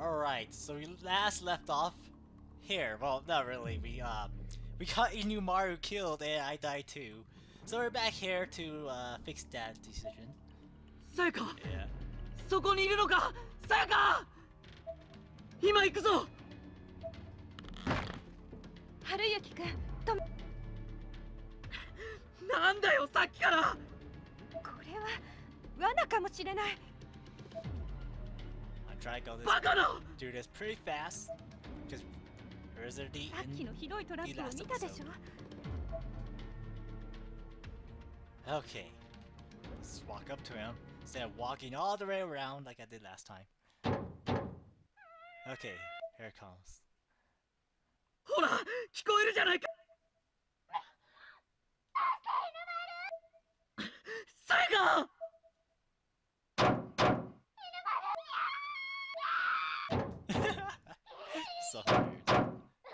Alright, so we last left off here. Well, not really. We got Inumaru killed and I died too. So we're back here to fix that decision. さやか Yeah. そこにいるのかさやか今行くぞ春雪くんとなんだよさっきからこれは罠かもしれない I'm trying to go バカな do this pretty fast. Because Rizardy さっきのひどいトラップを見たでしょ Okay. Let's walk up to him instead of walking all the way around like I did last time. Okay, here it comes. ほら聞こえるじゃないかさやか So weird.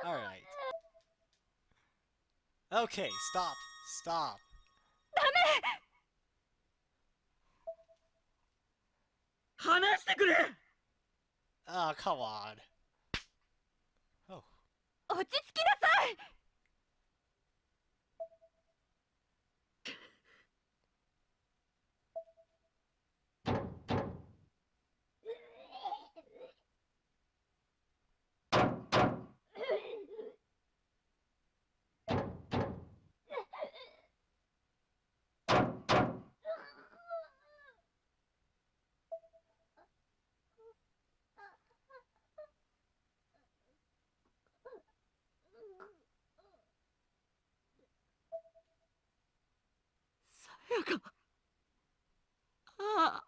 Alright. Okay, stop. Stop. 話してくれ Oh, come on. Oh. 落ち着きなさい さやかああ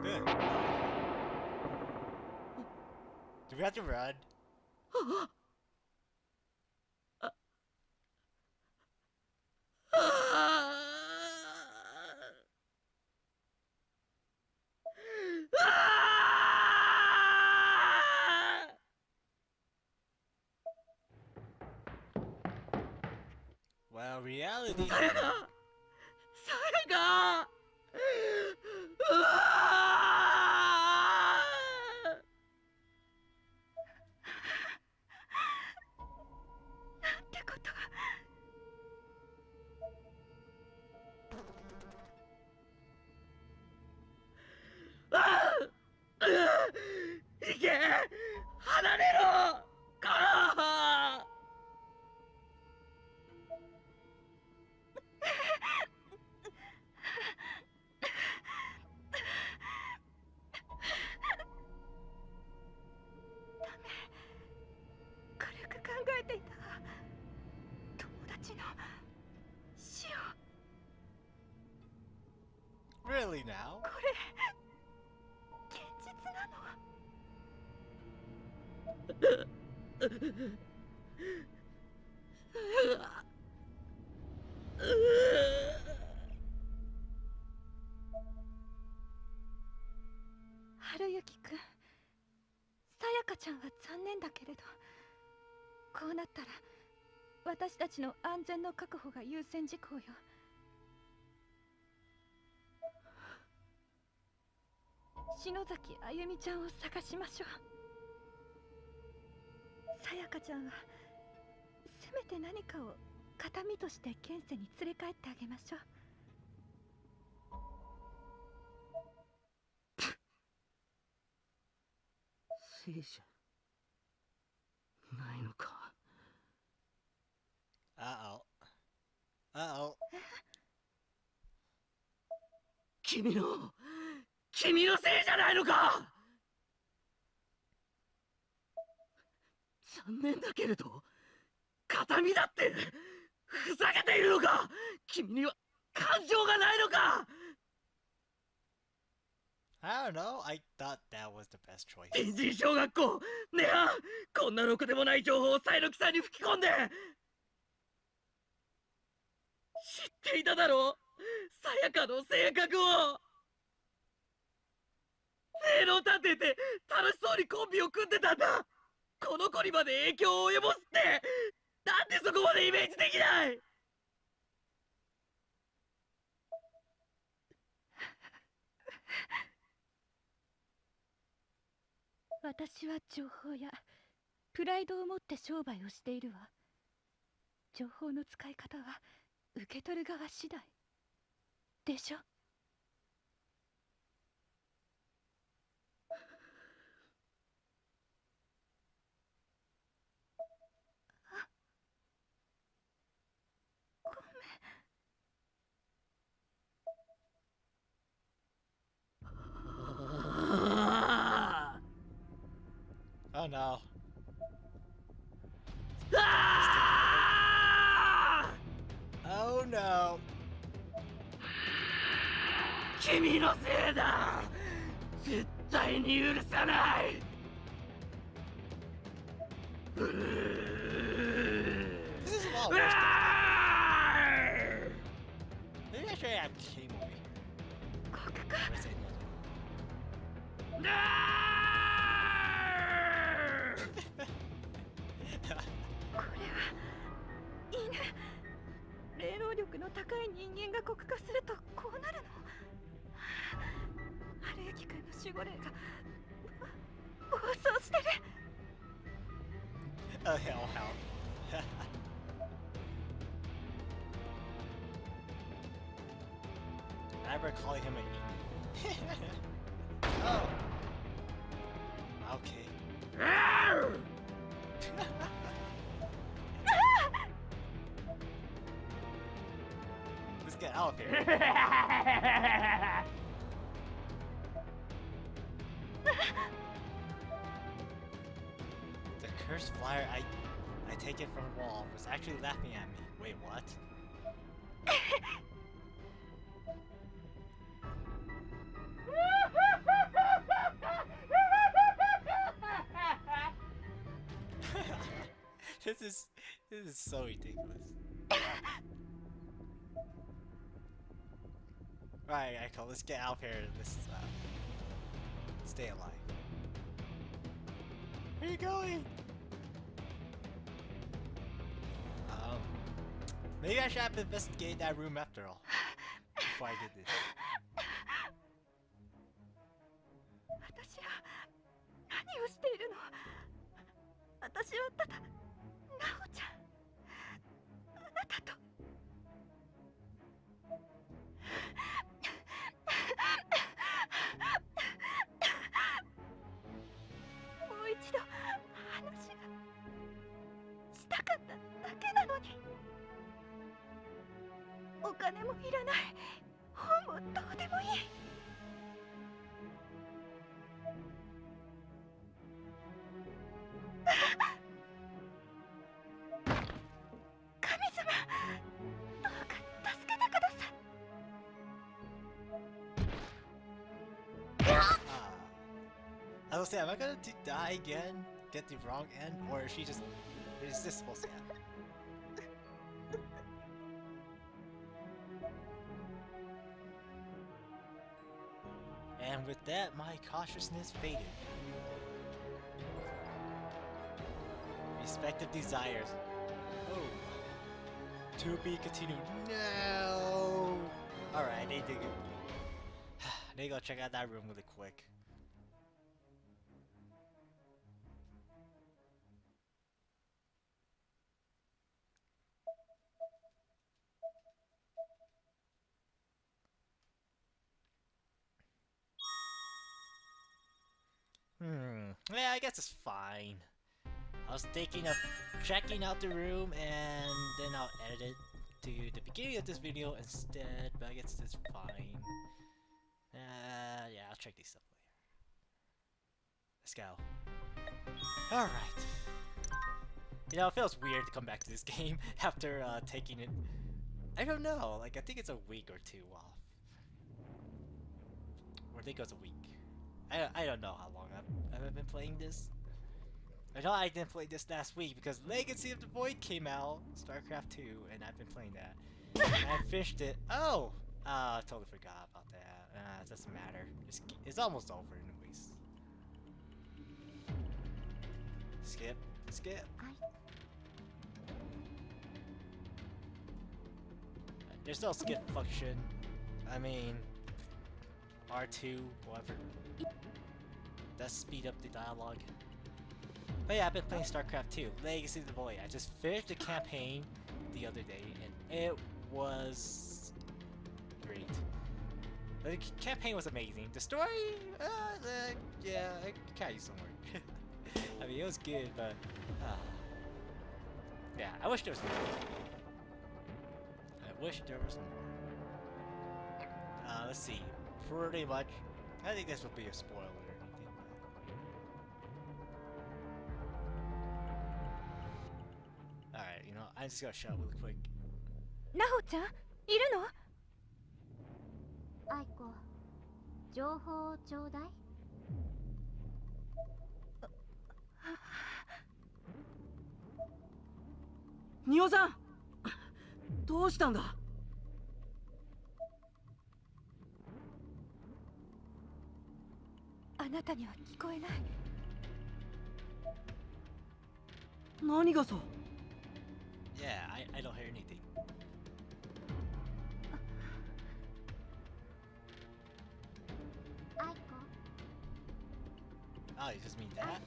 Good. Do we have to run? あ Well, reality. さやかさやかうわなんてこといけ離れろから軽く考えていた友達の死を Really now? これ現実なの春雪くんさやかちゃんは残念だけれどこうなったら私たちの安全の確保が優先事項よ篠崎あゆみちゃんを探しましょうさやかちゃんはせめて何かを形見として現世に連れ帰ってあげましょうせいじゃないのか Uh oh. Uh oh. 君のせいじゃないのか残念だけれど形見だってふざけているのか君には感情がないのか I don't know. I thought that was the best choice. 天神小学校ねえこんなろくでもない情報をサイロキさんに吹き込んで知っていただろうさやかの性格を正論立てて楽しそうにコンビを組んでたんだこの子にまで影響を及ぼすってなんでそこまでイメージできない私は情報やプライドを持って商売をしているわ。情報の使い方は受け取る側次第でしょ。Oh no. ああ Oh no. 君のせいだ。絶対に許さない。 This is a lot worse. Maybe I should have came over here. ここか。 Or is it another? これは犬。霊能力の高い人間が酷化するとこうなるの。春雪くんの守護霊が暴走してる。 Oh hell, hell. I remember calling him a Oh. Okay. Let's get out of here. The cursed flyer I take it from the wall was actually laughing at me. Wait, what? This is so ridiculous. Right, Echo, let's get out of here. Let's stay alive. Where are you going? Maybe I should have investigated that room after all. Before I did this. 私は何をしているの。私はただナオちゃん、あなたと。もう一度話がしたかっただけなのに。お金もいらない。本もどうでもいい。神様、どうか助けてください。I was say, am I gonna die again? Get the wrong end? Or is she just... Is this supposed to happen? And with that, my cautiousness faded. Respective desires. Oh. To be continued. No! Alright, I need to go... I need to go check out that room really quick. Yeah, I guess it's fine. I was thinking of checking out the room and then I'll edit it to the beginning of this video instead, but I guess it's fine. Yeah, I'll check these stuff later. Let's go. Alright. You know, it feels weird to come back to this game after taking it... I don't know, like I think it's a week or two off. Or I think it was a week. I don't know how long I've been playing this. I know I didn't play this last week because Legacy of the Void came out, StarCraft 2, and I've been playing that. And I finished it. Oh! I totally forgot about that. It doesn't matter. It's almost over anyways. Skip. Skip. There's no skip function. I mean... R2, whatever. does speed up the dialogue. But yeah, I've been playing StarCraft 2, Legacy of the Void. I just finished the campaign the other day, and it was great. The campaign was amazing. The story, yeah, I can't use some word. I mean, it was good, but yeah, I wish there was more. I wish there was more. Let's see. Pretty much, I think this will be a spoiler or anything. Alright, you know, I'm just gonna shut up really quick. なほちゃんいるの？愛子、情報をちょうだい。仁尾さん、どうしたんだ？あなたには聞こえない。何がさ？ Yeah, I don't hear anything. Oh, you just mean that?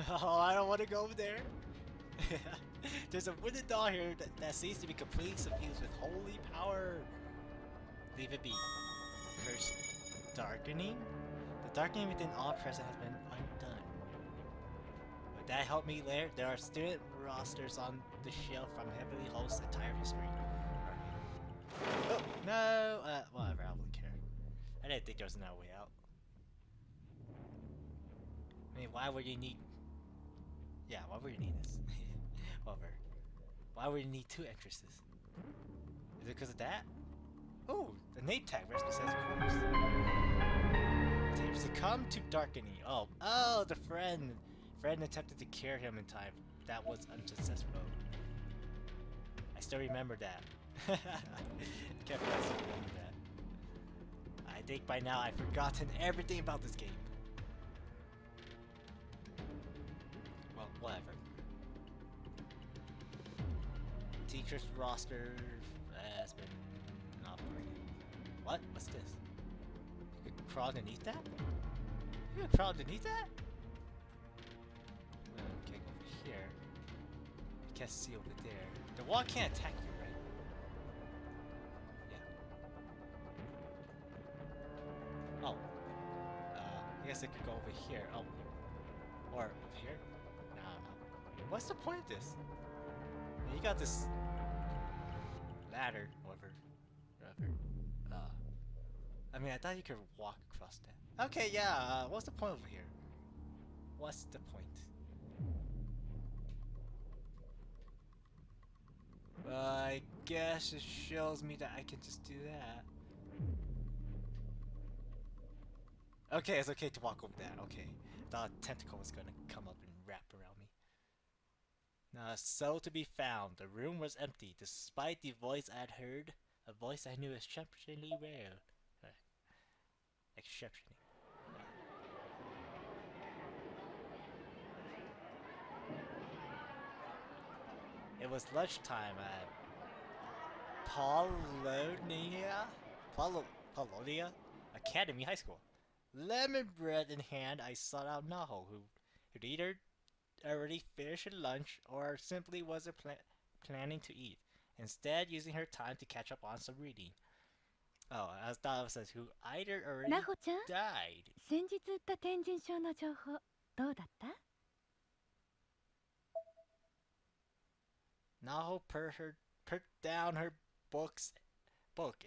Oh, I don't want to go over there. There's a wooden doll here that seems to be completely suffused with holy power. Leave it be. Curse darkening? The darkening within all present has been undone. Would that help me later? There are student rosters on the shelf from Heavenly Host's entire history. Right. Oh, no! Whatever, I don't care. I didn't think there was no way out. I mean, why would you need... Yeah, why would you need this? Whatever. Why would you need two entrances? Is it because of that? Oh, the name tag rescue says corpse. To succumb to darkening. Oh, the friend. Friend attempted to cure him in time. That was unsuccessful. I still remember that. Can't believe I still remember that. I think by now I've forgotten everything about this game. Well, whatever. Teacher's roster has been operated. What? What's this? You can crawl underneath that? You can crawl underneath that? Okay, go over here. You can't see over there. The wall can't attack you, right? Yeah. Oh. I guess I could go over here. Oh. Or over here? No. What's the point of this? You got this ladder, whatever. I mean, I thought you could walk across that. Okay, yeah, what's the point over here? What's the point? I guess it shows me that I can just do that. Okay, it's okay to walk over that, okay. I thought a tentacle was gonna come up and wrap around me. Now, so to be found, the room was empty, despite the voice I had heard. A voice I knew exceptionally rare. Exceptionally. It was lunchtime at Polonia Academy High School. Lemon bread in hand, I sought out Naho, who'd either already finished her lunch or simply wasn't planning to eat, instead using her time to catch up on some reading. Oh, I thought it says who either already なほちゃん、 died. 先日売った天神症の情報どうだった？ Naho put down her book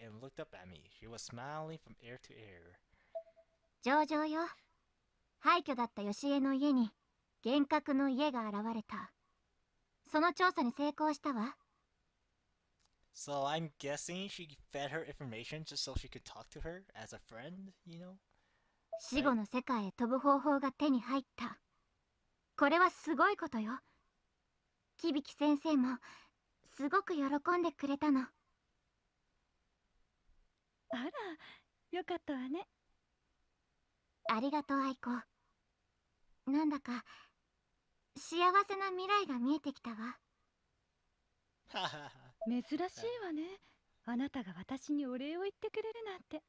and looked up at me. She was smiling from ear to ear. 上々よ。廃墟だったヨシエの家に幻覚の家が現れた。その調査に成功したわ。 So I'm guessing she fed her information just so she could talk to her as a friend, you know? 死後の世界へ飛ぶ方法が手に入った。これはすごいことよ。キビキ先生もすごく喜んでくれたの。あら、よかったわね。ありがとう愛子。なんだか幸せな未来が見えてきたわ。珍しいわね。あなたが私にお礼を言ってくれるなんて。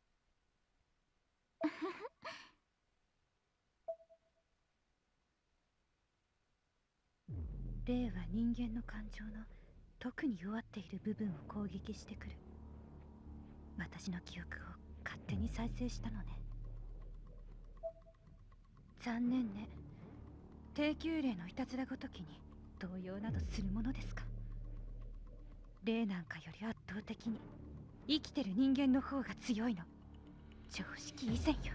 霊は人間の感情の特に弱っている部分を攻撃してくる。私の記憶を勝手に再生したのね。残念ね。低級霊のいたずらごときに動揺などするものですか。霊なんかより圧倒的に生きてる人間の方が強いの。常識以前よ。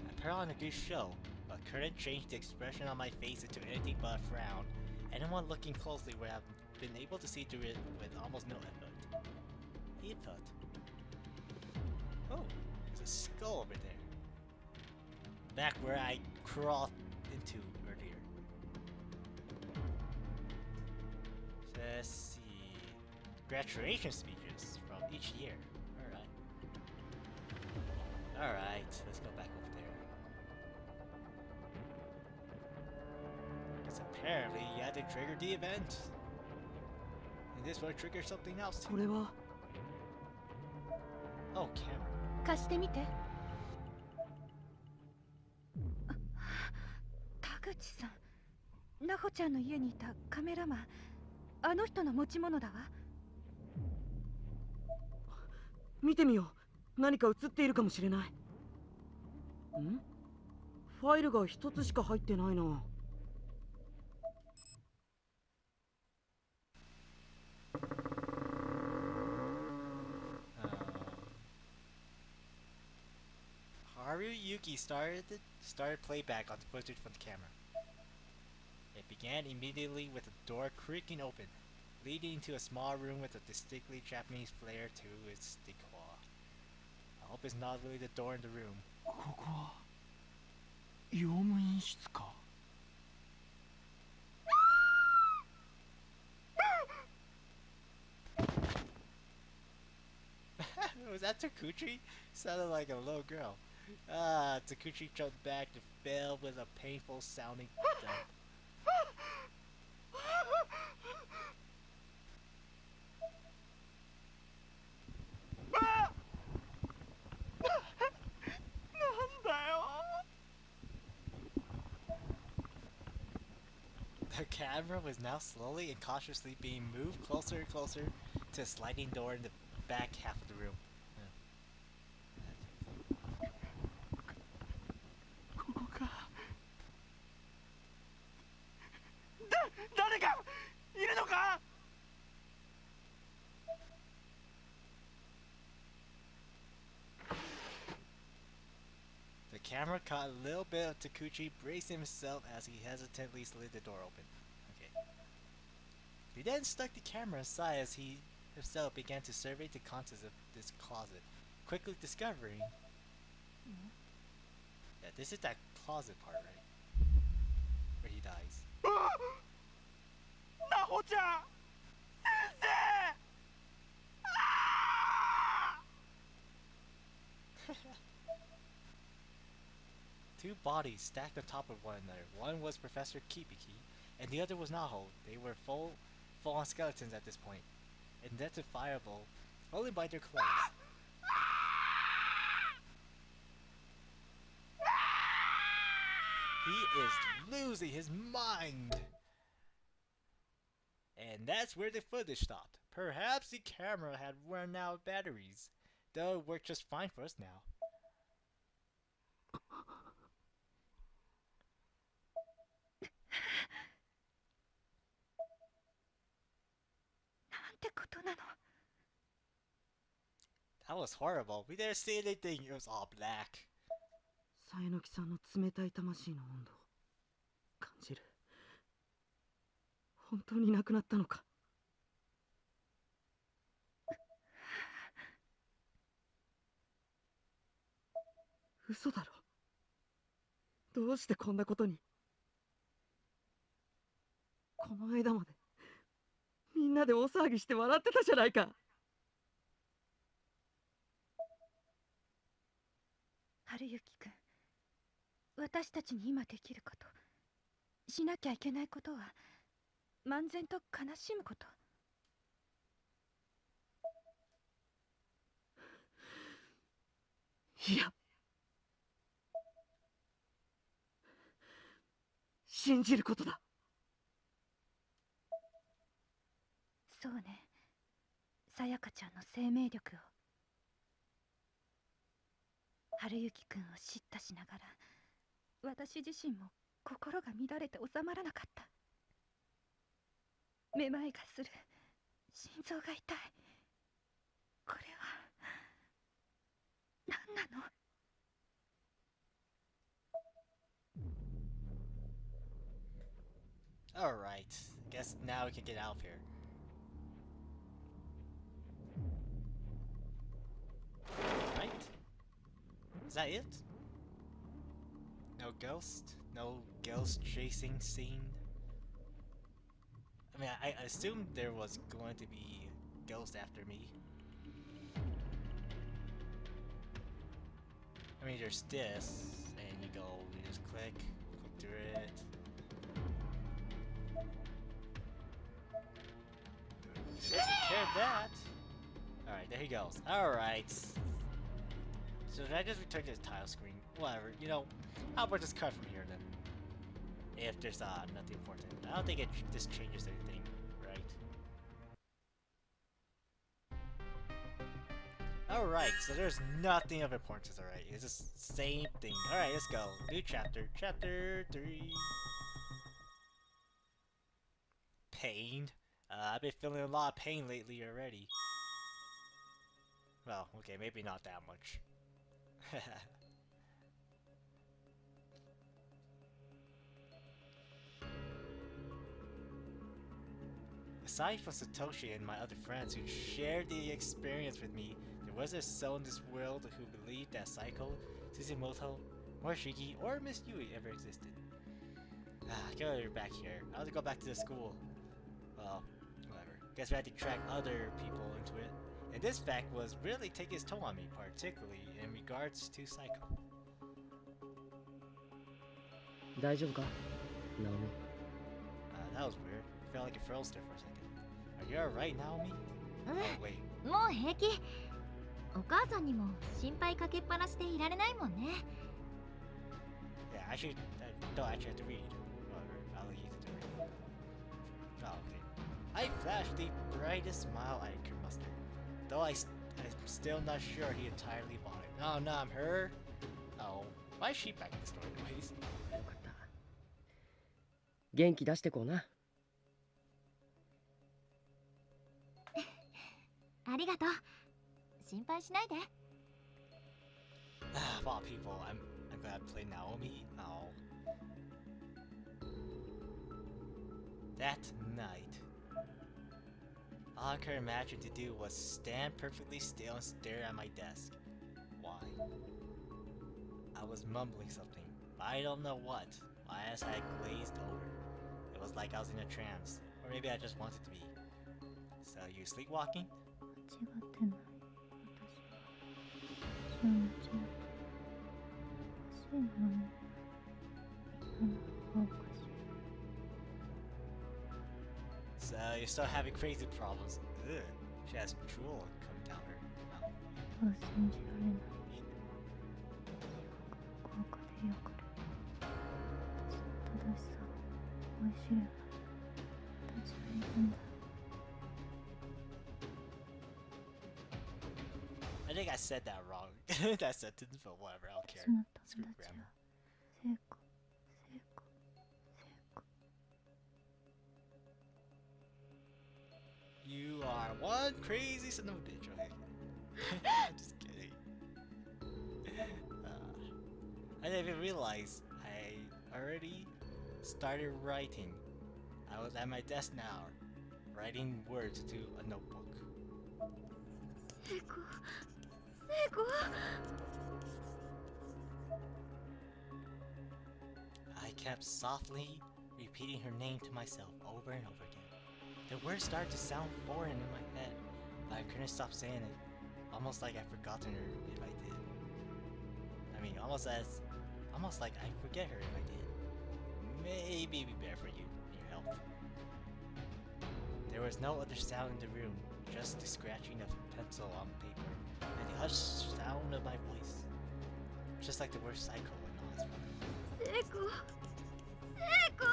I put on a good show, but couldn't change the expression on my face into anything but a frown. Anyone looking closely would have been able to see through it with almost no effort. Oh, there's a skull over there. Back where I crawled into earlier. Let's see. Graduation speeches from each year. Alright, let's go back over there. Because apparently you had to trigger the event. And this will trigger something else too. これは Oh, camera. 貸してみて。田口さん、なほちゃんの家にいたカメラマン、あの人の持ち物だわ。見てみよう。何か映っているかもしれない。ん？ファイルが一つしか入ってないな。Haruyuki started playback on the footage from the camera. It began immediately with the door creaking open, leading to a small room with a distinctly Japanese flair to its decor. I hope it's not really the door in the room. ここは用務員室か。Was that Takuchi? Sounded like a little girl. Takuchi jumped back and fell with a painful sounding thump. The camera was now slowly and cautiously being moved closer and closer to a sliding door in the back half of the room. ここか。誰かいるのか。The camera caught a little bit of Takuchi bracing himself as he hesitantly slid the door open. Okay. He then stuck the camera aside as he himself began to survey the contents of this closet, quickly discovering... Yeah, this is that closet part, right? Where he dies. なほちゃん、先生。Two bodies stacked on top of one another. One was Professor Kibiki, and the other was Naho. They were full-on skeletons at this point, identifiable only by their clothes. He is losing his mind! And that's where the footage stopped. Perhaps the camera had run out of batteries, though it worked just fine for us now. That was horrible. We didn't see anything. It was all black. さえのきさんの冷たい魂の温度を感じる。本当に亡くなったのか。嘘だろ。どうしてこんなことに。この間までみんなで大騒ぎして笑ってたじゃないか。春雪くん、私たちに今できること、しなきゃいけないことは漫然と悲しむこと。いや、信じることだ。そうね、さやかちゃんの生命力を。春雪くんを知ったしながら、私自身も心が乱れて収まらなかった。めまいがする、心臓が痛い。これは何なの？ Alright, guess now we can get out of here. Right? Is that it? No ghost? No ghost chasing scene? I mean, I assumed there was going to be a ghost after me. I mean, there's this, and you just click through it. So take care of that. Alright, there he goes. Alright. So did I just return to the tile screen? Whatever, you know, how about just cut from here then? If there's nothing important. I don't think this changes anything, right? Alright, so there's nothing of importance, alright. It's just the same thing. Alright, let's go. New chapter. Chapter 3. Pain. I've been feeling a lot of pain lately already. Well, okay, maybe not that much. Aside from Satoshi and my other friends who shared the experience with me, there wasn't a soul in this world who believed that Saiko, Tsuzumoto, Morishiki, or Miss Yui ever existed. Get her back here. I want to go back to the school. Well, whatever. Guess we had to track other people into it. And this fact was really taking its toll on me, particularly in regards to Saiko. 大丈夫か、ナオミ。That was weird. It felt like it froze there for a second. Are you alright, Naomi? Oh, wait. もう平気。お母さんにも心配かけっぱなしでいられないもんね。Yeah, I don't actually have to read. Whatever, I'll leave you to read. Oh, okay. I flashed the brightest smile I could muster. Though I'm still not sure he entirely bought it. Oh, no, I'm her? Oh, why is she back in the story anyways? よかった。元気出してこうな。ありがとう。心配しないで。Of all people, I'm glad I played Naomi. Oh. That night, all I could imagine to do was stand perfectly still and stare at my desk. Why? I was mumbling something, but I don't know what. My eyes had glazed over. It was like I was in a trance, or maybe I just wanted to be. So you sleepwalking? 間違ってない。私は間違っておかしいな。みんなの方がおかしい。 So you're still having crazy problems. Ugh. She has drool coming down her mouth. は信じられない。福岡でよくる。私の正しさを思い知れない。私はいるんだ。I think I said that wrong. That sentence, but whatever, I don't care. 私の Screw 友達 grammar. は聖子、聖子、聖子。 You are one crazy son of a bitch, okay? Just kidding. I didn't even realize I already started writing. I was at my desk now, writing words to a notebook. 聖子、聖子。I kept softly repeating her name to myself over and over again. The words started to sound foreign in my head, but I couldn't stop saying it, almost like I'd forgotten her if I did. I mean, almost like I'd forget her if I did. Maybe it'd be better for you and your health. There was no other sound in the room, just the scratching of pencil on paper, and the hushed sound of my voice. Just like the worst psycho in all his fun. 聖子聖子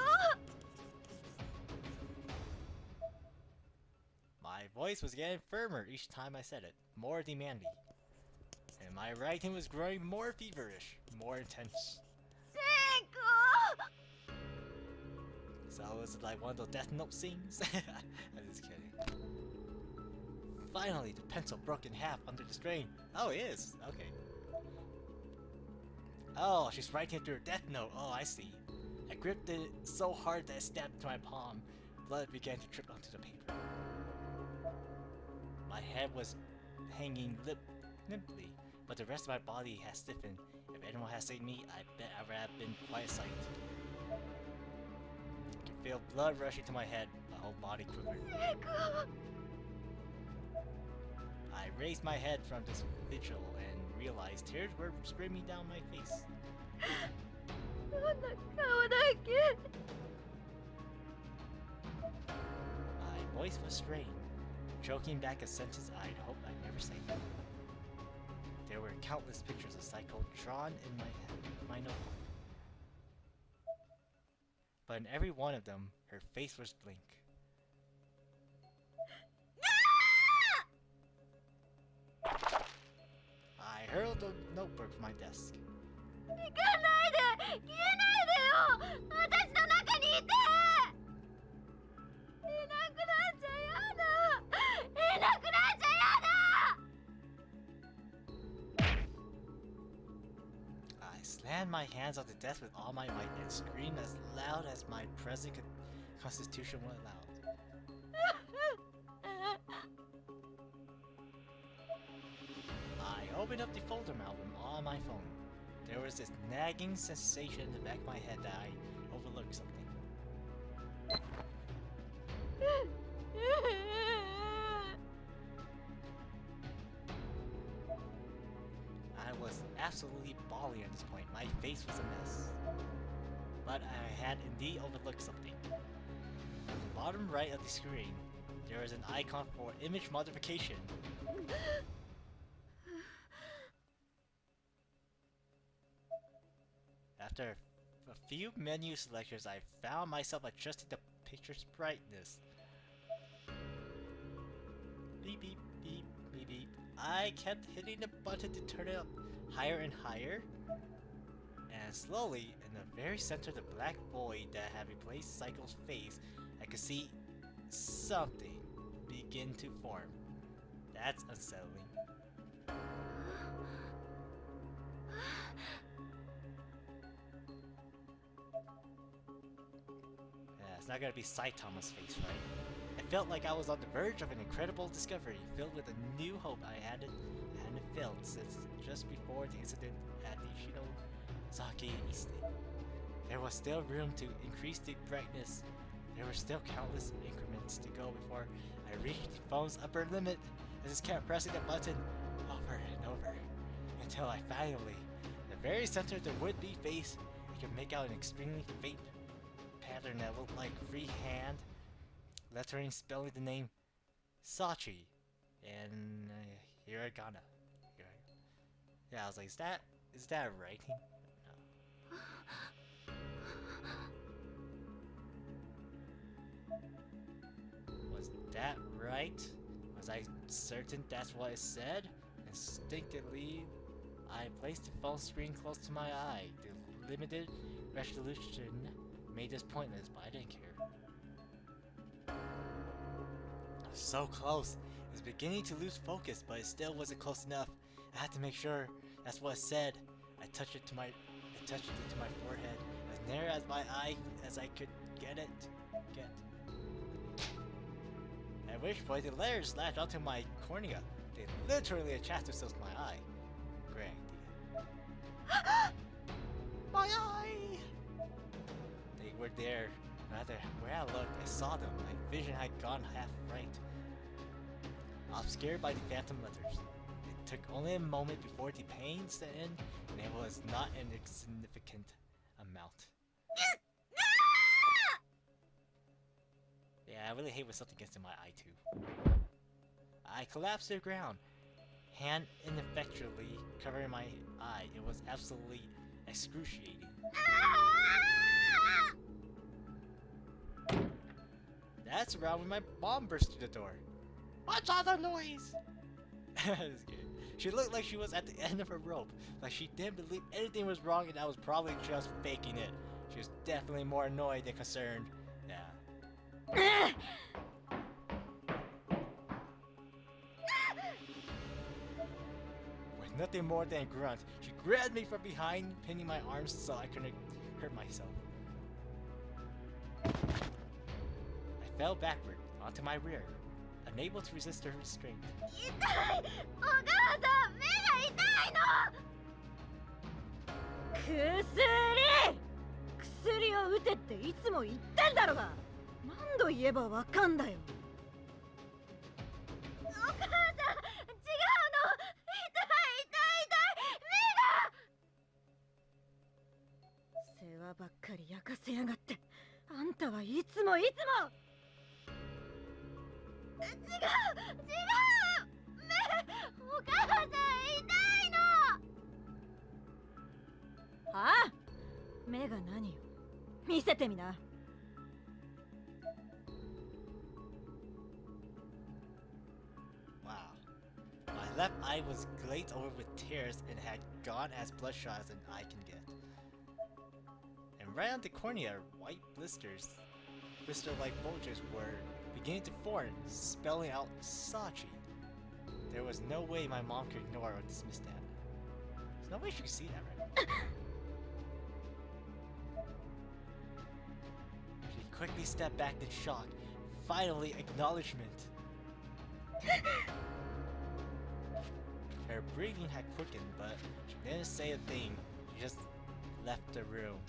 My voice was getting firmer each time I said it, more demanding. And my writing was growing more feverish, more intense. 聖子 So was it like one of those Death Note scenes? I'm just kidding. Finally, the pencil broke in half under the strain. Oh, it is? Okay. Oh, she's writing through her Death Note. Oh, I see. I gripped it so hard that it stabbed into my palm. Blood began to drip onto the paper. My head was hanging limply, but the rest of my body has stiffened. If anyone has seen me, I bet I would have been quite a sight. I can feel blood rushing to my head, my whole body quivered. 聖子 I raised my head from this vigil and realized tears were streaming down my face. どんな顔だっけ My voice was strained, choking back a sentence I'd hoped I'd never say. There were countless pictures of Psycho drawn in my notebook. But in every one of them, her face was blank. I hurled the notebook from my desk. 行かないで消えないでよ私の中にいていなくなっちゃやだいなくなっちゃやだ I slammed my hands on the desk with all my might and screamed as loud as my present constitution would allow. I opened up the folder album on my phone. There was this nagging sensation in the back of my head that I overlooked something. I was absolutely bawling at this point. My face was a mess. But I had indeed overlooked something. At the bottom right of the screen, there was an icon for image modification. After a few menu selections, I found myself adjusting the picture's brightness. Beep beep beep beep beep. I kept hitting the button to turn it up higher and higher. And slowly, in the very center of the black void that had replaced Psycho's face, I could see something begin to form. That's unsettling. It's not gonna be Saitama's face, right? I felt like I was on the verge of an incredible discovery, filled with a new hope I hadn't felt since just before the incident at the Shinozaki estate. There was still room to increase the brightness. There were still countless increments to go before I reached the phone's upper limit. I just kept pressing the button over and over until I finally, in the very center of the would-be face, I could make out an extremely faint pattern that looked like freehand lettering spelling the name Sachi and hiragana. Yeah, I was like, is that writing? No. Was that right? Was I certain that's what it said? Instinctively, I placed the phone screen close to my eye. The limited resolution made this pointless, but I didn't care. I was so close. It was beginning to lose focus, but it still wasn't close enough. I had to make sure that's what it said. I touched it to my forehead, as near as my eye as I could get. At which point the letters latched onto my cornea. They literally attached themselves to my eye. Great idea. My eye! They were there. No matter where I looked, I saw them. My vision had gone half right. Obscured by the phantom letters. It took only a moment before the pain set in, and it was not an insignificant amount. Yeah, I really hate when something gets in my eye too. I collapsed to the ground, hand ineffectually covering my eye. It was absolutely excruciating. That's around when my mom burst through the door. What's all the noise? That's good. She looked like she was at the end of her rope, like she didn't believe anything was wrong and I was probably just faking it. She was definitely more annoyed than concerned. Yeah. With nothing more than a grunt, she grabbed me from behind, pinning my arms so I couldn't hurt myself. I fell backward onto my rear, unable to resist her restraint. 痛い！お母さん、目が痛いの！薬を打てっていつも言ってんだろが！何度言えばわかんだよ。お母さん、違うの！痛い目が！世話ばっかり焼かせやがって。あんたはいつも違う！目！お母さん痛いの！はあ？目が何よ？見せてみな。Wow. My left eye was glazed over with tears and had gone as bloodshot as an eye can get. And right on the cornea, white blisters, blister-like bulges were beginning to form, spelling out Sachi. There was no way my mom could ignore or dismiss that. There's no way she could see that, right? She quickly stepped back in shock. Finally, acknowledgement. Her breathing had quickened, but she didn't say a thing. She just left the room.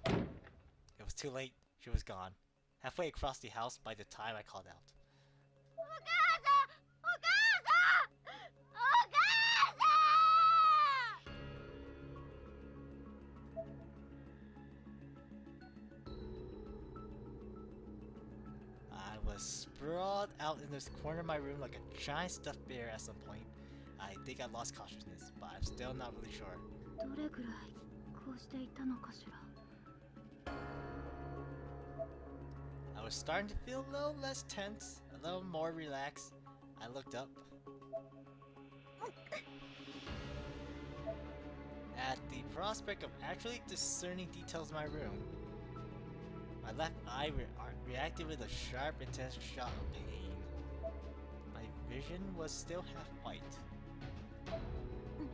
It was too late. She was gone. Halfway across the house by the time I called out. I was sprawled out in this corner of my room like a giant stuffed bear at some point. I think I lost consciousness, but I'm still not really sure. どれぐらいこうしていたのかしら。 I was starting to feel a little less tense, a little more relaxed. I looked up. At the prospect of actually discerning details in my room, my left eye reacted with a sharp, intense shock of pain. My vision was still half white.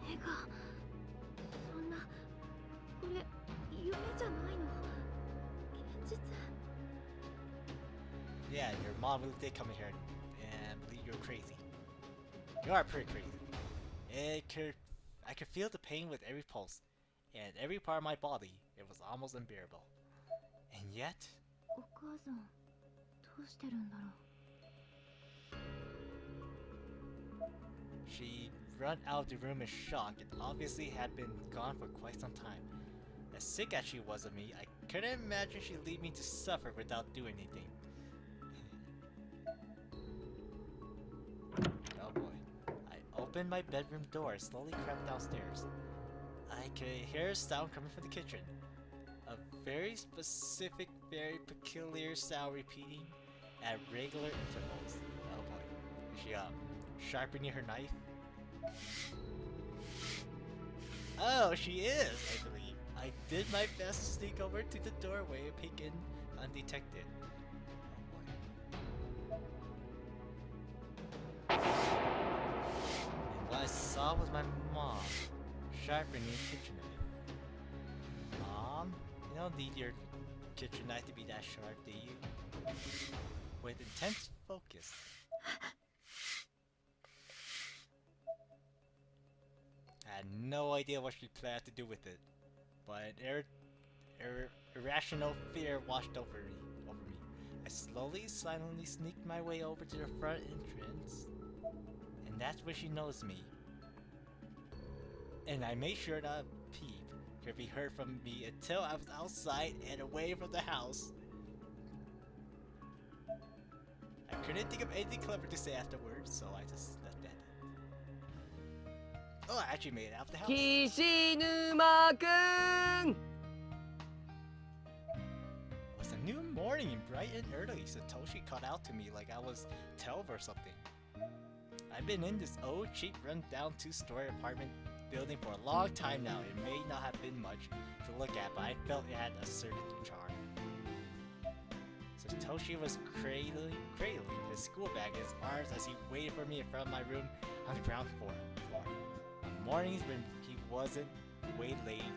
目がそんなこれ夢じゃないの現実 Yeah, your mom really did come in here and believe you're crazy. You are pretty crazy. I could feel the pain with every pulse, and every part of my body. It was almost unbearable. And yet, お母さんどうしてるんだろう she ran out of the room in shock and obviously had been gone for quite some time. As sick as she was of me, I couldn't imagine she'd leave me to suffer without doing anything. Oh boy. I opened my bedroom door and slowly crept downstairs. I could hear a sound coming from the kitchen. A very specific, very peculiar sound repeating at regular intervals. Oh boy. Is she sharpening her knife? Oh, she is, I believe. I did my best to sneak over to the doorway and peek in undetected. Oh boy. And what I saw was my mom sharpening the kitchen knife. Mom, you don't need your kitchen knife to be that sharp, do you? With intense focus. I had no idea what she planned to do with it, but an irrational fear washed over me. I slowly, silently sneaked my way over to the front entrance, and that's where she noticed me. And I made sure not to peep, could be heard from me until I was outside and away from the house. I couldn't think of anything clever to say afterwards, so I just left that. Oh, I actually made it out of the house. 岸沼くん It was a new morning, bright and early. Satoshi called out to me like I was 12 or something. I've been in this old, cheap, run-down two-story apartment building for a long time now. It may not have been much to look at, but I felt it had a certain charm. Satoshi was cradling his school bag in his arms as he waited for me in front of my room on the ground floor. On mornings when he wasn't waylaid,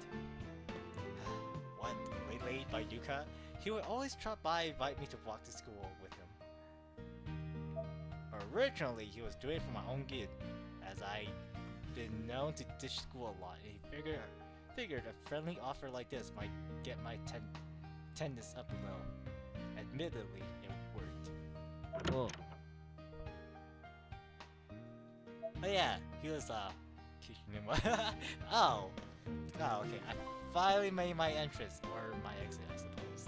waylaid by Yuka, he would always drop by and invite me to walk to school with him. Originally, he was doing it for my own good, as I'd been known to ditch school a lot, and he figured a friendly offer like this might get my attendance up a little. Admittedly, it worked. Whoa. Oh yeah, he was oh, okay. I finally made my entrance, or my exit, I suppose.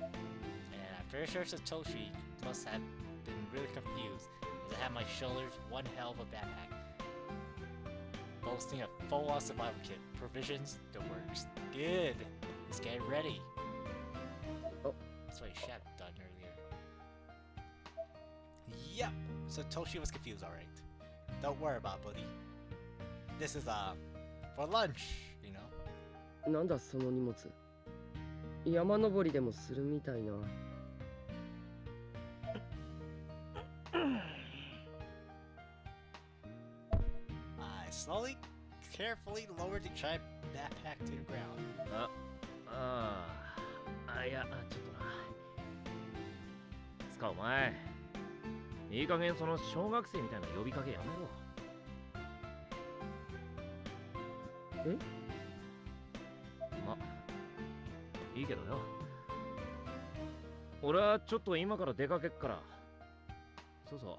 And I'm pretty sure Satoshi must have been really confused, as I had my shoulders one hell of a backpack, boasting a full-on survival kit, provisions, the works. Good. Let's get ready. Oh. That's what he should have done earlier. Yep. Satoshi was confused, alright. Don't worry about it, buddy. This is for lunch, you know. なんだその荷物。山登りでもするみたいな。I slowly, carefully lowered the giant backpack to the ground. いや、ちょっとな。つかお前、いい加減その小学生みたいな呼びかけやめろ。え？ま、いいけどよ。俺はちょっと今から出かけっから。そうそう、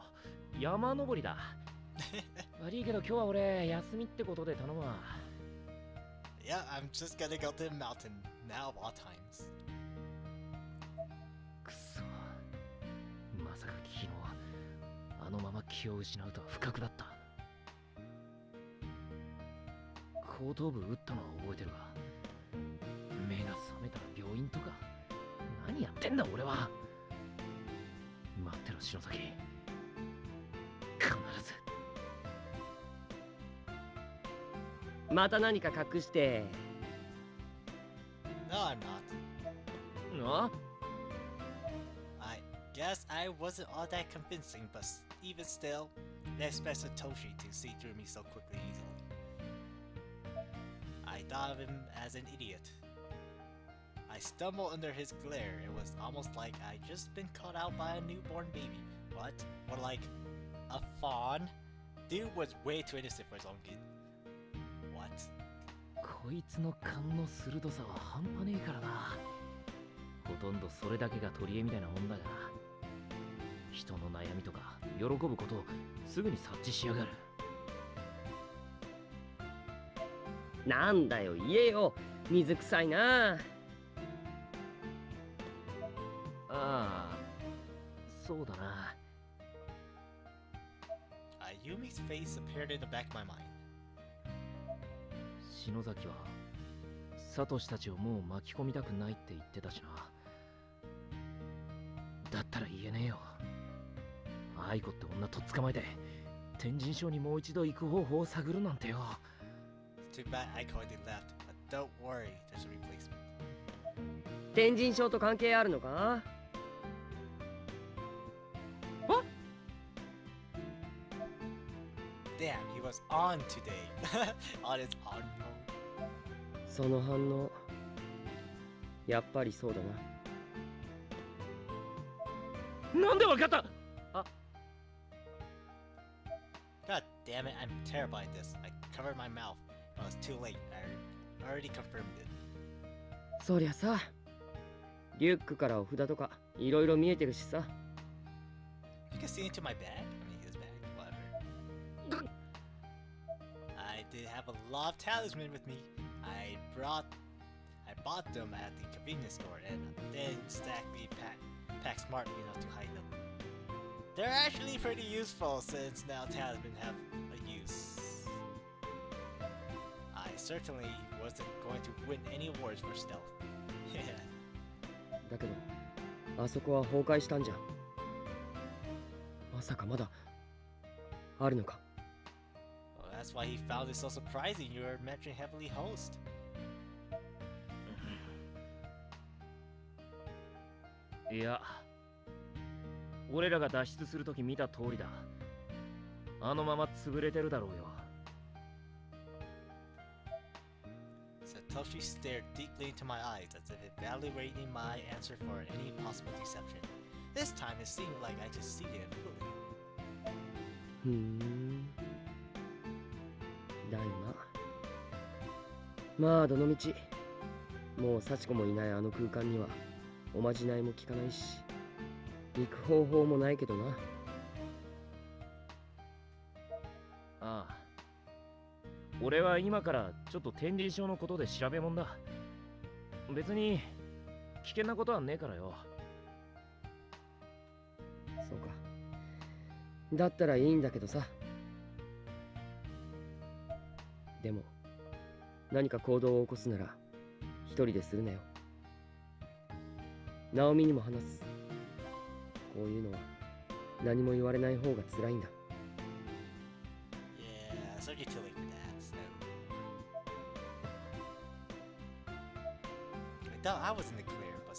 山登りだ。悪いけど今日は俺休みってことで頼むわ。Yeah, I'm just gonna go to the mountain now of all times. くそ。まさか昨日あのまま気を失うとは不覚だった。後頭部打ったのは覚えてるが、目が覚めたら病院とか。何やってんだ俺は。待ってろ篠崎。必ず。また何か隠して。No, I'm not. あ？ I guess I wasn't all that convincing, but even still, I expect Satoshi to see through me so quickly and easily. I thought of him as an idiot. I stumbled under his glare. It was almost like I'd just been caught out by a newborn baby. What? Or like a fawn? Dude was way too innocent for his own good. What? こいつの勘の鋭さは半端ねえからな。ほとんどそれだけが取り柄みたいなもんだが、人の悩みとか喜ぶことをすぐに察知しやがる。なんだよ言えよ。水臭いな。ああ、そうだな。Yumi's face appeared in the back of my mind. 篠崎はサトシたちをもう巻き込みたくないって言ってたしな。だったら言えねえよ。愛子って女とっ捕まえて天神賞にもう一度行く方法を探るなんてよ。Too bad Aiko already left, but don't worry, there's a replacement. 天神賞と関係あるのか？ Damn, he was on today. On his on mode. その反応、やっぱりそうだな。なんでわかった？ God damn it, I'm terrible at this. I covered my mouth. It was too late. I already confirmed it. そりゃさ、リュックからお札とかいろいろ見えてるしさ。You can see into my bag? I mean, his bag, whatever. I did have a lot of talisman with me. I bought them at the convenience store and then packed smartly enough to hide them. They're actually pretty useful since now talisman have a use. I certainly wasn't going to win any awards for stealth. だけどあそこは崩壊したんじゃ。まさかまだあるのか。 Well, that's why he found it so surprising you were mentioning Heavenly Host. いや、俺らが脱出するとき見た通りだ。あのまま潰れてるだろうよ。Satoshi stared deeply into my eyes as if evaluating my answer for any possible deception. This time it seemed like I just see it fully. ふーん。だよな。まあどのみち、もう幸子もいないあの空間にはおまじないも効かないし、行く方法もないけどな。ああ。俺は今からちょっと天理症のことで調べもんだ。別に危険なことはねえからよ。そうか。だったらいいんだけどさ。でも何か行動を起こすなら一人でするなよ。ナオミにも話す。こういうのは何も言われない方が辛いんだ。Yeah, so you're too late for that. So. I thought I was in the clear, but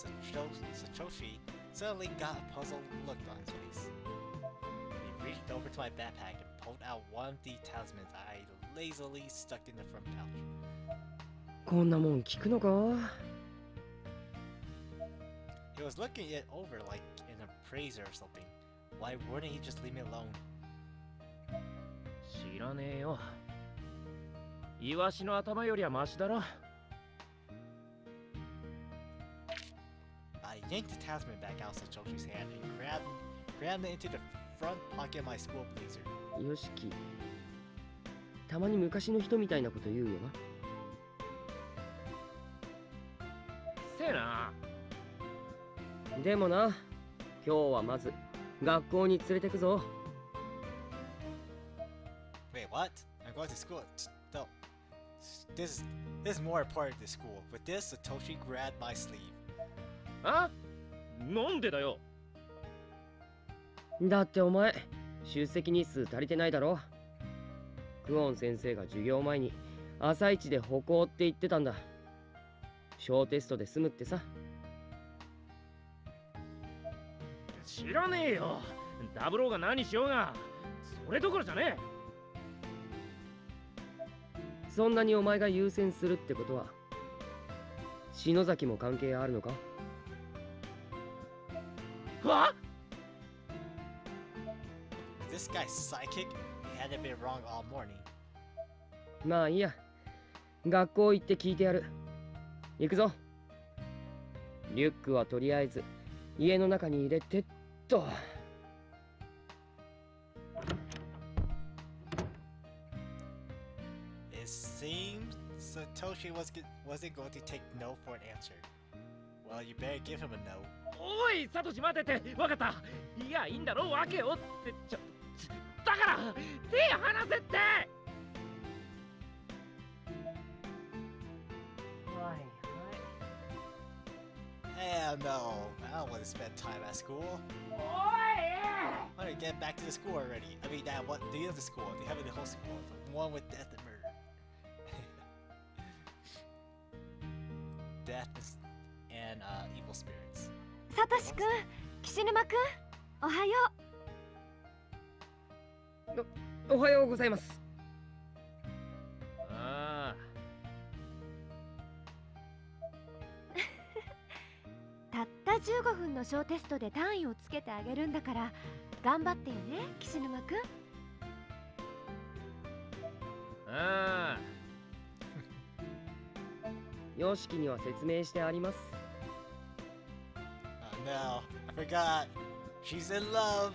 Satoshi suddenly got a puzzled look on his face. He reached over to my backpack and pulled out one of the talismans I lazily stuck in the front pouch. こんなもん聞くのか。 He was looking it over like an appraiser or something. Why wouldn't he just leave me alone? 知らねえよ。イワシの頭よりはマシだろ。I yanked the talisman back out of Satoshi's hand and grabbed it into the front pocket of my school blazer. よしき。たまに昔の人みたいなこと言うよな。せえな。でもな、今日はまず学校に連れてくぞ。Wait, what? I'm going to school. No. This is more important than school. With this, Satoshi grabbed my sleeve. あ？なんでだよ。だってお前、出席日数足りてないだろ。クオン先生が授業前に朝一で歩行って言ってたんだ。小テストで済むってさ。知らねえよ。ダブローが何しようがそれどころじゃねえ。そんなにお前が優先するってことは篠崎も関係あるのか。は？ Is this guy psychic? He hadn't been wrong all morning. まあいいや、学校行って聞いてやる。行くぞ。リュックはとりあえず家の中に入れてっと。It seems Satoshi wasn't going to take no for an answer. Well, you better give him a no. おい、サトシ待てて。わかった。いや、いいんだろう、わけよってだから手離せって。はい。 Hell no, I don't want to spend time at school. おい I want to get back to the school already. I mean, the other school, the Heavenly Host school, the one with death and murder. Death and evil spirits. サトシくん、岸沼くん、おはよう。おはようございます。ああ。たった15分の小テストで単位をつけてあげるんだから頑張ってよね、岸沼くん。ああ。ヨシキには説明してあります。 Oh no, I forgot. She's in love.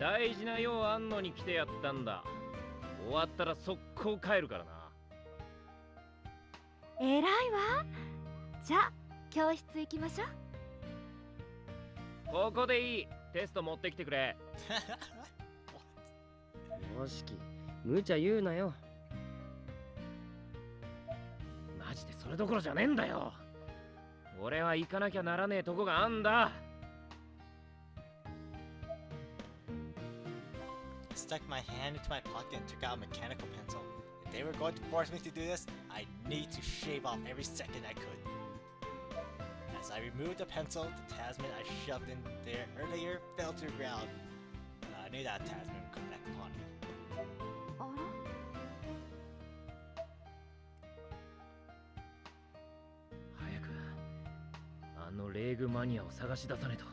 大事な用あんのに来てやったんだ。終わったら速攻帰るからな。偉いわ。じゃあ教室行きましょう。ここでいい。テスト持ってきてくれ。よしき、無茶言うなよ。マジでそれどころじゃねえんだよ。俺は行かなきゃならねえとこがあんだ。I stuck my hand into my pocket and took out a mechanical pencil. If they were going to force me to do this, I need to shave off every second I could. As I removed the pencil, the Tasman I shoved in there earlier fell to the ground. I knew that Tasman would come back upon me. あら、早くあのレーグマニアを探し出さねえと。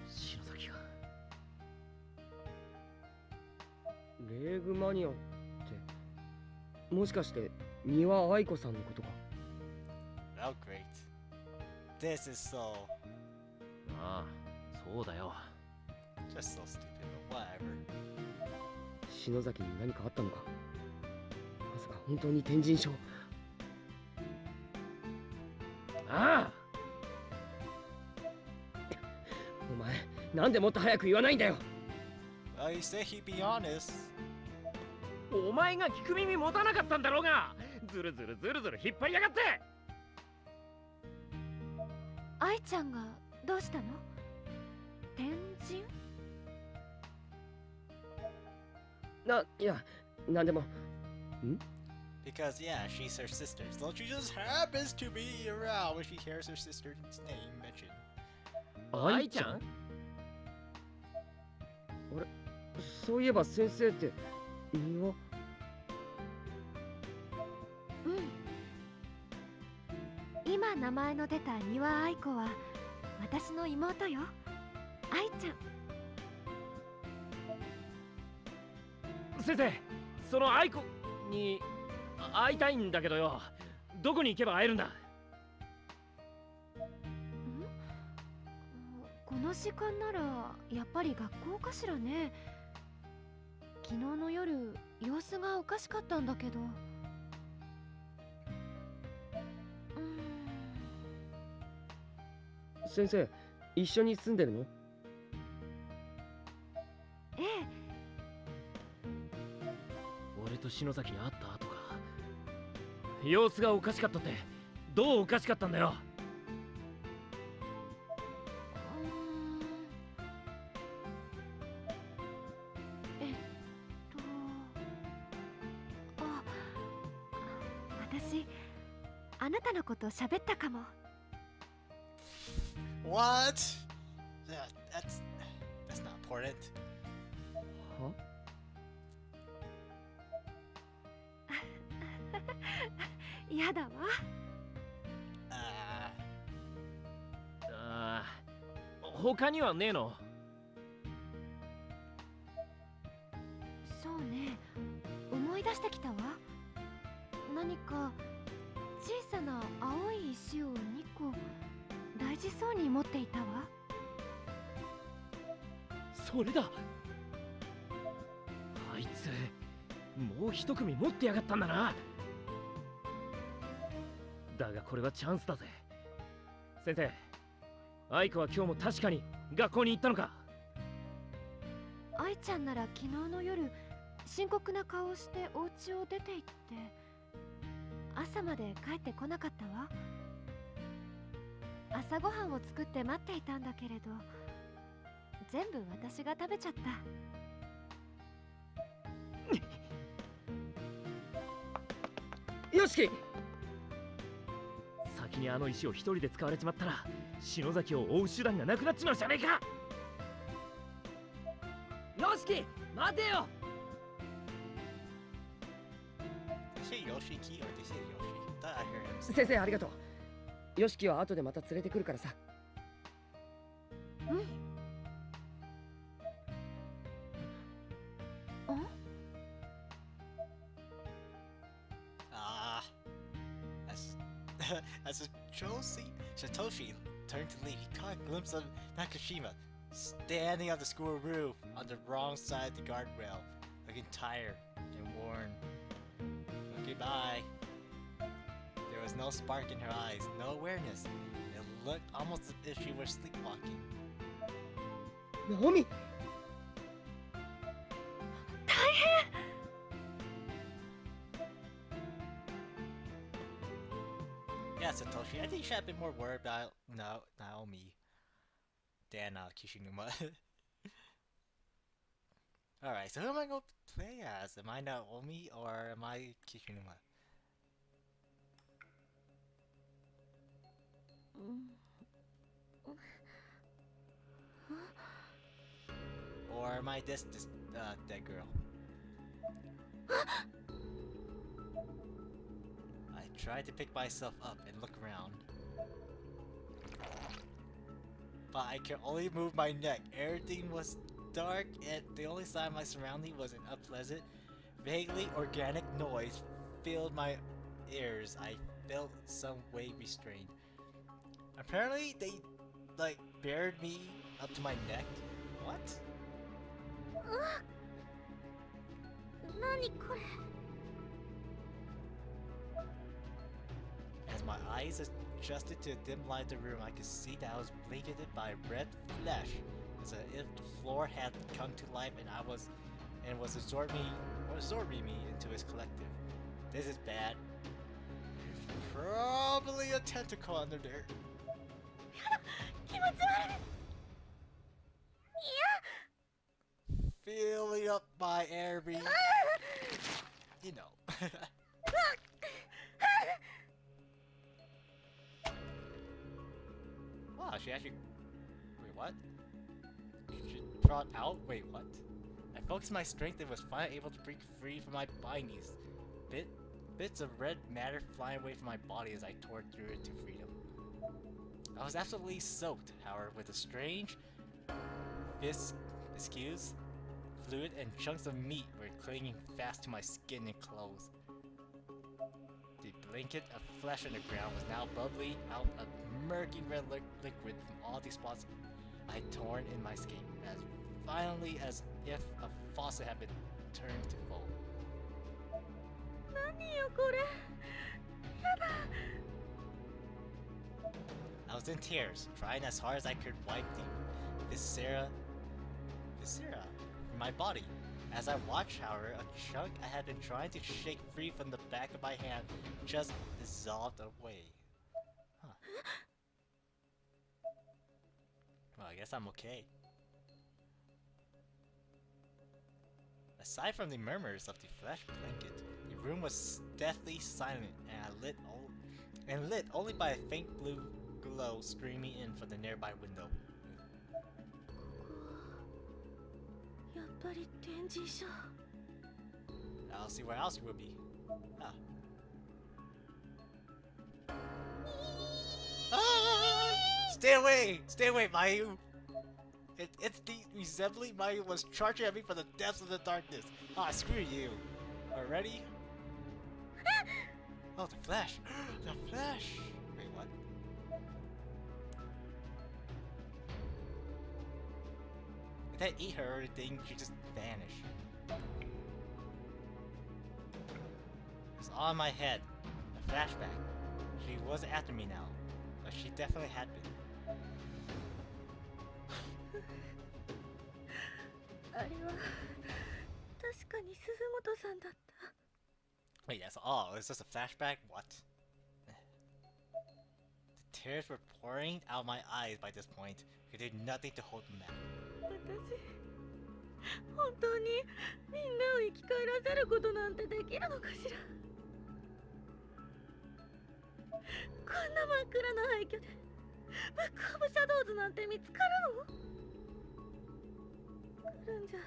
篠崎が。レーグマニアってもしかして三輪愛子さんのことか。 Oh great. This is so... ああ、そうだよ。 just so stupid, but whatever. 篠崎に何かあったのか。まさか本当に天神症。ああ、お前なんでもっと早く言わないんだよ。 Well, you said he'd be honest. お前が聞く耳持たなかったんだろうが。ずるずるずるずる引っ張りやがって。愛ちゃんがどうしたの？天神？いや、なんでも。 Because, yeah, she's her sister. So she just happens to be around when she hears her sister's name mentioned. 愛ちゃん？そういえば先生って三輪。うん。今名前の出た三輪愛子は私の妹よ。愛ちゃん。先生、その愛子に会いたいんだけどよ。どこに行けば会えるんだ？この時間ならやっぱり学校かしらね。昨日の夜様子がおかしかったんだけど。先生、一緒に住んでるの？ええ。俺と篠崎に会った後か。様子がおかしかったってどうおかしかったんだよ。えっと私あなたのこと喋ったかも。What? Yeah, that's not important. は？やだわ。ああ、他にはねえの？そうね、思い出してきたわ。何か小さな青い石を2個大事そうに持っていたわ。それだ。あいつもう一組持ってやがったんだな。だがこれはチャンスだぜ。先生、愛子は今日も確かに学校に行ったのか？愛ちゃんなら昨日の夜深刻な顔をしてお家を出て行って朝まで帰ってこなかったわ。朝ごはんを作って待っていたんだけれど全部私が食べちゃった。よしき、先にあの石を一人で使われちまったら篠崎を追う手段がなくなっちまうじゃねえか。よしき、待てよ。 Did you say Yoshiki or did you say Yoshi? I thought I heard him say. 先生ありがとう。よしきは後でまた連れてくるからさ。うん。As Satoshi turned to leave, he caught a glimpse of Nakashima standing on the school roof on the wrong side of the guardrail, looking tired and worn. Okay, bye. There was no spark in her eyes, no awareness. It looked almost as if she was sleepwalking. ナオミ Yeah, Satoshi, I think you should have been more worried about Naomi than Kishinuma. Alright, so who am I going to play as? Am I Naomi or am I Kishinuma? Or am I this dead girl? I tried to pick myself up and look around, but I could only move my neck. Everything was dark and the only sign of my surrounding was an unpleasant, vaguely organic noise filled my ears. I felt some way restrained. Apparently they like buried me up to my neck. What? 何これ As my eyes adjusted to the dim light of the room, I could see that I was blanketed by red flesh, as if the floor had come to life and was absorbing me into its collective. This is bad. There's probably a tentacle under there. 気持ち悪い Filling up my every, you know. Wow, she actually. Wait, what? She brought out? Wait, what? I focused my strength and was finally able to break free from my bindings. Bits of red matter flying away from my body as I tore through it to freedom. I was absolutely soaked, however, with a strange viscous fluid and chunks of meat were clinging fast to my skin and clothes. The blanket of flesh on the ground was now bubbling out a murky red liquid from all the spots I had torn in my skin, as violently as if a faucet had been turned to full. 何よこれやだ I was in tears, trying as hard as I could wipe the viscera from my body. As I watched, however, a chunk I had been trying to shake free from the back of my hand just dissolved away. Huh. Well, I guess I'm okay. Aside from the murmurs of the flesh blanket, the room was deathly silent and lit only by a faint blue glow streaming in from the nearby window. やっぱり展示所 I'll see where else it would be. Ah. Ah! Stay away! Stay away, Mayu! It's the resembling Mayu was charging at me from the depths of the darkness. Ah, screw you. Already? Oh, the flash! The flash! Wait, what? If I eat her or anything, she just vanished. It's all in my head. A flashback. She wasn't after me now, but she definitely had been. あれは確かに鈴本さんだった Wait, that's all. It's just a flashback? What? The tears were pouring out my eyes by this point. I could do nothing to hold them back. 私本当にみんなを生き返らせることなんてできるのかしらこんな真っ暗な廃墟でブックオブシャドウズなんて見つかるの来るんじゃ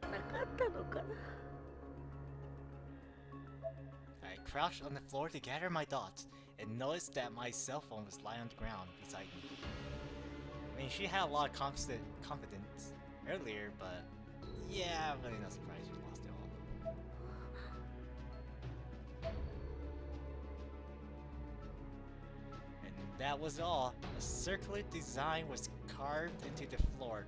なかったのかな I crouched on the floor to gather my thoughts and noticed that my cell phone was lying on the ground beside me. I mean, she had a lot of confidence earlier, but yeah, I'm really not surprised she lost it all. And that was all. A circular design was carved into the floor,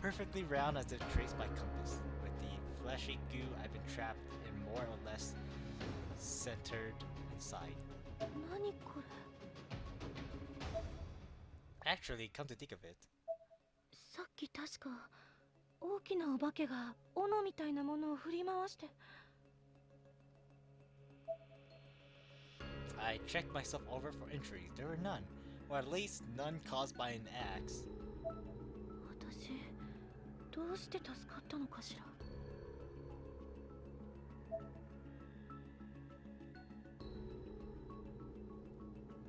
perfectly round as if traced by compass, with the fleshy goo I've been trapped in more or less centered inside. 何これ。 Actually, come to think of it, さっき確か大きなお化けが斧みたいなものを振り回して。 I checked myself over for injuries. There were none, or at least none caused by an axe. 私どうして助かったのかしら。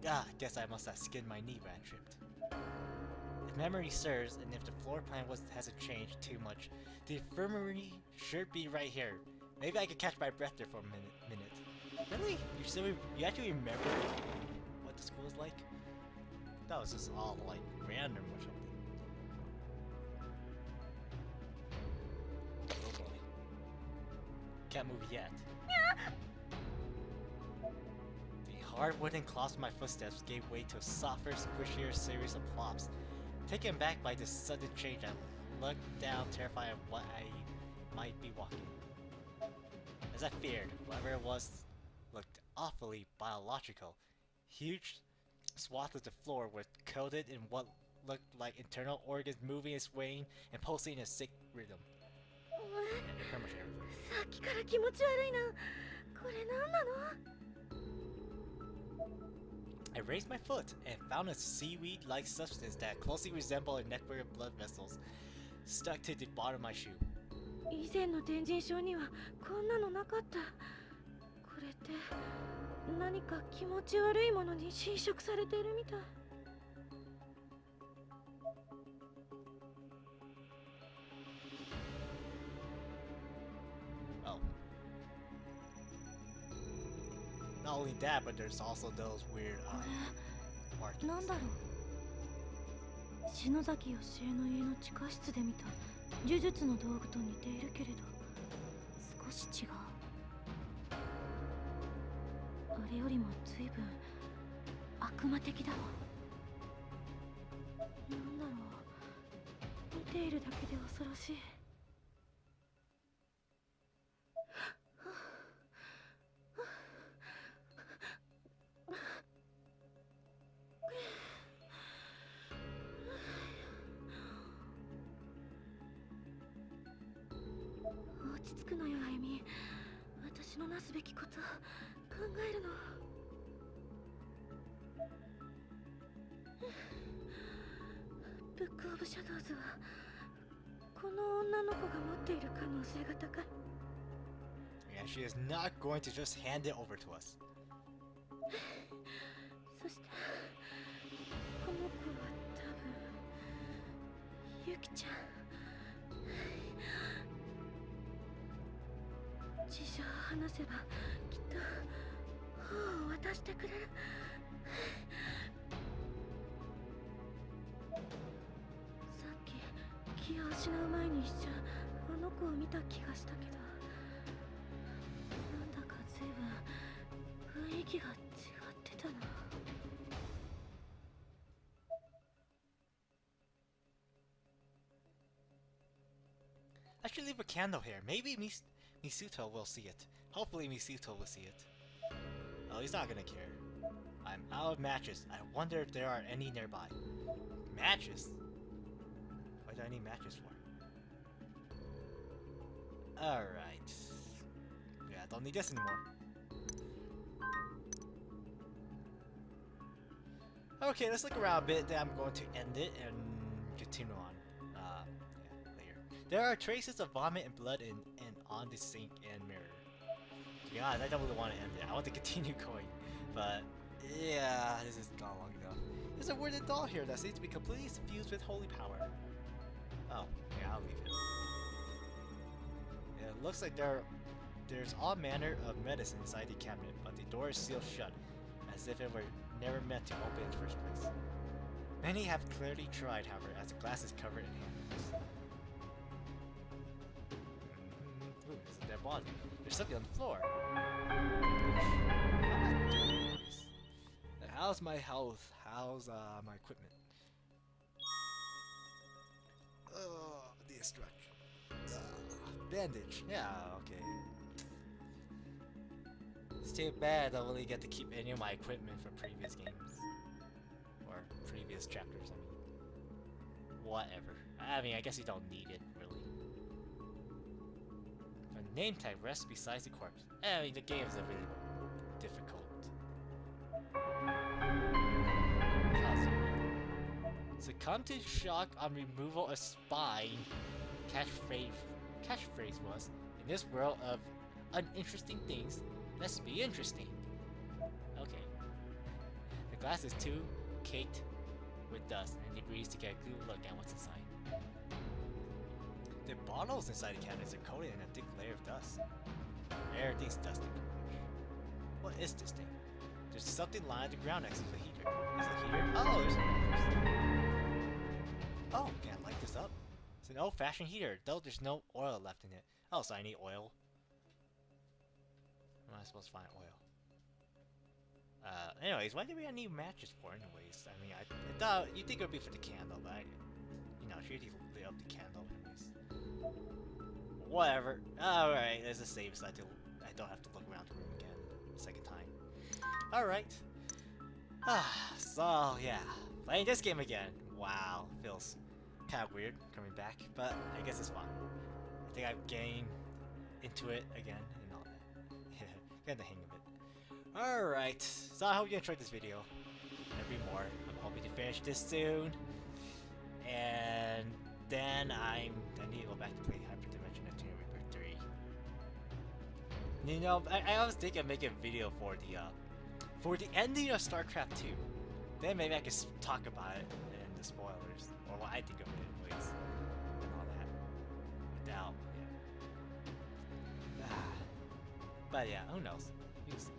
Ah, guess I must have skinned my knee when I tripped. If memory serves, and if the floor plan hasn't changed too much, the infirmary should be right here. Maybe I could catch my breath there for a minute. Really? You actually remember what the school is like? That was just all like random or something. Oh boy. Can't move yet. The hard wooden clods of my footsteps gave way to a softer, squishier series of plops. Taken back by this sudden change, I looked down, terrified of what I might be walking. As I feared, whatever it was looked awfully biological. Huge swaths of the floor were coated in what looked like internal organs moving and swaying and pulsing in a sick rhythm. Pretty much everything. さっきから気持ち悪いな。これ何なの？ I raised my foot and found a seaweed-like substance that closely resembled a network of blood vessels stuck to the bottom of my shoe. 以前の天神症にはこんなのなかった。これって何か気持ち悪いものに侵食されているみたい。 Oh. Not only that, but there's also those weird これ markings. なんだろう。篠崎よしえの家の地下室で見た呪術の道具と似ているけれど少し違う。あれよりも随分悪魔的だわ。なんだろう。見ているだけで恐ろしい。 落ち着くのよ、あゆみ。私のなすべきこと考えるの。ブックオブシャドウズはこの女の子が持っている可能性が高い。 Yeah, she is not going to just hand it over to us. そしてこの子は多分ユキちゃん。事情を話せばきっと本を渡してくれる。さっき気を失う前に一瞬あの子を見た気がしたけど、なんだか随分雰囲気が違ってたな。 I should leave a candle here. Maybe Misuto will see it. Hopefully Misuto will see it. Oh, he's not gonna care. I'm out of matches. I wonder if there are any nearby. Matches? What do I need matches for? Alright. Yeah, I don't need this anymore. Okay, let's look around a bit, then I'm going to end it and continue on. There are traces of vomit and blood on the sink and mirror. To be honest, I don't really want to end it. I want to continue going. But, yeah, this has gone long enough. There's a wooden doll here that seems to be completely suffused with holy power. Oh, yeah, I'll leave it. Yeah, it looks like there's all manner of medicine inside the cabinet, but the door is sealed shut, as if it were never meant to open in the first place. Many have clearly tried, however, as the glass is covered in handles. Ooh, there's a dead body. There's something on the floor. How's my health? How's my equipment? The destruction. Bandage. Yeah, okay. It's too bad I don't really get to keep any of my equipment from previous games. Or previous chapters, I mean. Whatever. I mean, I guess you don't need it, really. A name tag rests beside the corpse. I mean, the game is a really difficult. Succumb to shock on removal of spine. Catchphrase was, in this world of uninteresting things, let's be interesting. Okay. The glass is too caked with dust and debris to get a good look at what's inside. The bottles inside the cabinets are coated in a thick layer of dust. Everything's dusty pretty much. What is this thing? There's something lying on the ground next to the heater. Is the heater? Oh, there's a Oh, can I light this up? It's an old-fashioned heater, though there's no oil left in it. Oh, so I need oil. Where am I supposed to find oil? Anyways, why do we need matches for anyways? I mean, I thought you'd think it would be for the candle, but you know, she lit up the candle anyways. Whatever. Alright, there's a save so I don't have to look around the room again a second time. Alright. So yeah, playing this game again. Wow, feels kind of weird coming back, but I guess it's fun. I think I'm getting into it again and all that. Getting the hang of it. Alright, so I hope you enjoyed this video. There'll be more. I'm hoping to finish this soon. And then I need to go back to play Hyperdimension Neptune Reaper 3. You know, I was thinking of making a video for the ending of StarCraft 2. Then maybe I could talk about it and the spoilers, or what I think of it anyways, and all that. Without, yeah. But yeah, who knows? We'll see.